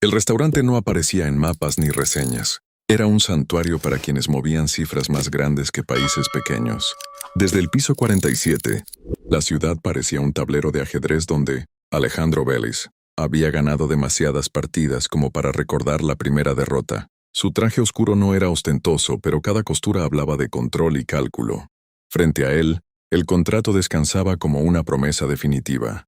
El restaurante no aparecía en mapas ni reseñas. Era un santuario para quienes movían cifras más grandes que países pequeños. Desde el piso 47, la ciudad parecía un tablero de ajedrez donde Alejandro Vélez había ganado demasiadas partidas como para recordar la primera derrota. Su traje oscuro no era ostentoso, pero cada costura hablaba de control y cálculo. Frente a él, el contrato descansaba como una promesa definitiva.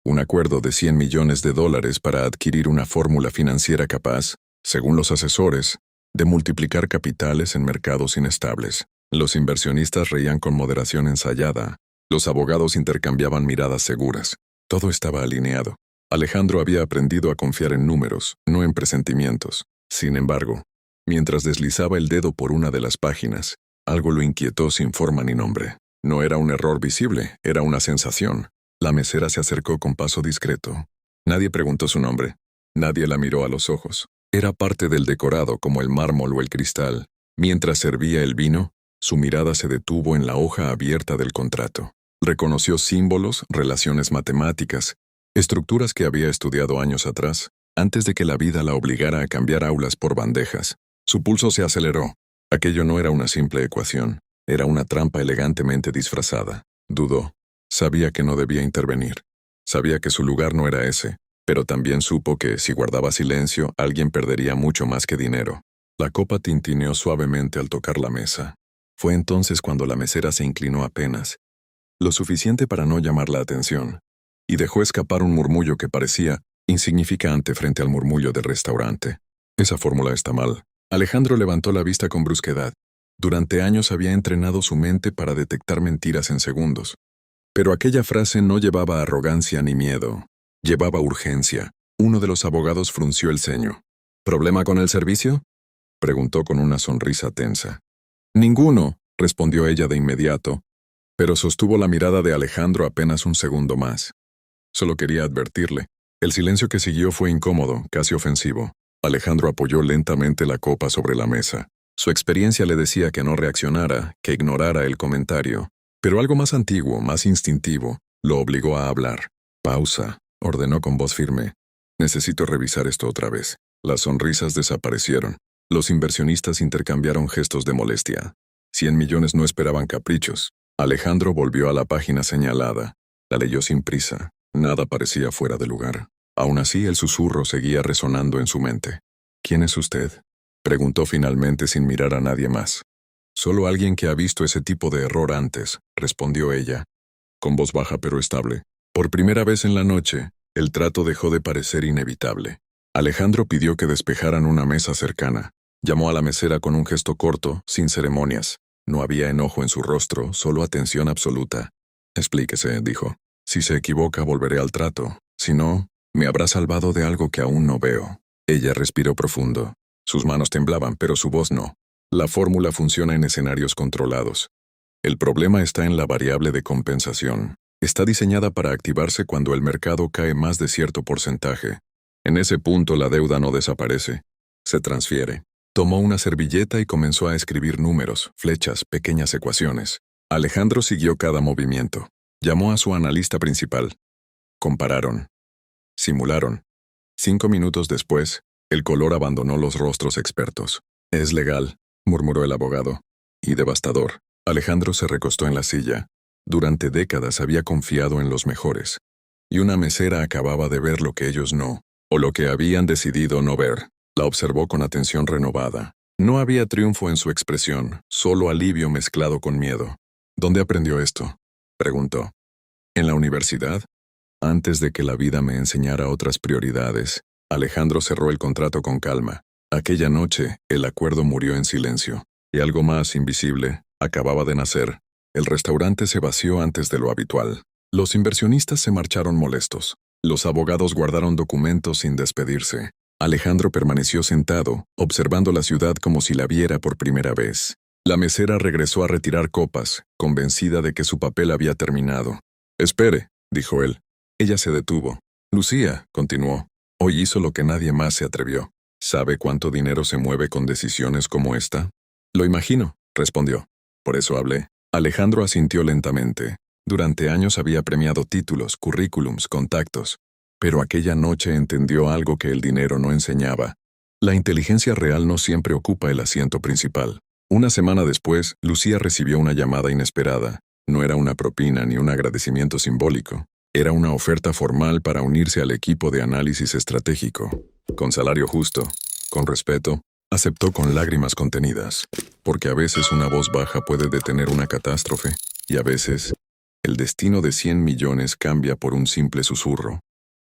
Un acuerdo de $100 millones para adquirir una fórmula financiera capaz, según los asesores, de multiplicar capitales en mercados inestables. Los inversionistas reían con moderación ensayada. Los abogados intercambiaban miradas seguras. Todo estaba alineado. Alejandro había aprendido a confiar en números, no en presentimientos. Sin embargo, mientras deslizaba el dedo por una de las páginas, algo lo inquietó sin forma ni nombre. No era un error visible, era una sensación. La mesera se acercó con paso discreto. Nadie preguntó su nombre. Nadie la miró a los ojos. Era parte del decorado como el mármol o el cristal. Mientras servía el vino, su mirada se detuvo en la hoja abierta del contrato. Reconoció símbolos, relaciones matemáticas, estructuras que había estudiado años atrás, antes de que la vida la obligara a cambiar aulas por bandejas. Su pulso se aceleró. Aquello no era una simple ecuación, era una trampa elegantemente disfrazada. Dudó. Sabía que no debía intervenir. Sabía que su lugar no era ese, pero también supo que, si guardaba silencio, alguien perdería mucho más que dinero. La copa tintineó suavemente al tocar la mesa. Fue entonces cuando la mesera se inclinó apenas, lo suficiente para no llamar la atención, y dejó escapar un murmullo que parecía insignificante frente al murmullo del restaurante. Esa fórmula está mal. Alejandro levantó la vista con brusquedad. Durante años había entrenado su mente para detectar mentiras en segundos. Pero aquella frase no llevaba arrogancia ni miedo. Llevaba urgencia. Uno de los abogados frunció el ceño. ¿Problema con el servicio?, preguntó con una sonrisa tensa. Ninguno, respondió ella de inmediato, pero sostuvo la mirada de Alejandro apenas un segundo más. Solo quería advertirle. El silencio que siguió fue incómodo, casi ofensivo. Alejandro apoyó lentamente la copa sobre la mesa. Su experiencia le decía que no reaccionara, que ignorara el comentario. Pero algo más antiguo, más instintivo, lo obligó a hablar. Pausa, ordenó con voz firme. Necesito revisar esto otra vez. Las sonrisas desaparecieron. Los inversionistas intercambiaron gestos de molestia. 100 millones no esperaban caprichos. Alejandro volvió a la página señalada. La leyó sin prisa. Nada parecía fuera de lugar. Aún así, el susurro seguía resonando en su mente. ¿Quién es usted?, preguntó finalmente sin mirar a nadie más. Solo alguien que ha visto ese tipo de error antes, respondió ella, con voz baja pero estable. Por primera vez en la noche, el trato dejó de parecer inevitable. Alejandro pidió que despejaran una mesa cercana. Llamó a la mesera con un gesto corto, sin ceremonias. No había enojo en su rostro, solo atención absoluta. Explíquese, dijo. Si se equivoca, volveré al trato. Si no, me habrá salvado de algo que aún no veo. Ella respiró profundo. Sus manos temblaban, pero su voz no. La fórmula funciona en escenarios controlados. El problema está en la variable de compensación. Está diseñada para activarse cuando el mercado cae más de cierto porcentaje. En ese punto la deuda no desaparece. Se transfiere. Tomó una servilleta y comenzó a escribir números, flechas, pequeñas ecuaciones. Alejandro siguió cada movimiento. Llamó a su analista principal. Compararon. Simularon. 5 minutos después, el color abandonó los rostros expertos. Es legal, murmuró el abogado. Y devastador. Alejandro se recostó en la silla. Durante décadas había confiado en los mejores. Y una mesera acababa de ver lo que ellos no, o lo que habían decidido no ver. La observó con atención renovada. No había triunfo en su expresión, solo alivio mezclado con miedo. ¿Dónde aprendió esto?, preguntó. ¿En la universidad? Antes de que la vida me enseñara otras prioridades, Alejandro cerró el contrato con calma. Aquella noche, el acuerdo murió en silencio. Y algo más invisible acababa de nacer. El restaurante se vació antes de lo habitual. Los inversionistas se marcharon molestos. Los abogados guardaron documentos sin despedirse. Alejandro permaneció sentado, observando la ciudad como si la viera por primera vez. La mesera regresó a retirar copas, convencida de que su papel había terminado. «Espere», dijo él. Ella se detuvo. «Lucía», continuó, «hoy hizo lo que nadie más se atrevió. ¿Sabe cuánto dinero se mueve con decisiones como esta?» «Lo imagino», respondió. «Por eso hablé». Alejandro asintió lentamente. Durante años había premiado títulos, currículums, contactos. Pero aquella noche entendió algo que el dinero no enseñaba. La inteligencia real no siempre ocupa el asiento principal. Una semana después, Lucía recibió una llamada inesperada. No era una propina ni un agradecimiento simbólico. Era una oferta formal para unirse al equipo de análisis estratégico. Con salario justo, con respeto, aceptó con lágrimas contenidas. Porque a veces una voz baja puede detener una catástrofe, y a veces, el destino de 100 millones cambia por un simple susurro.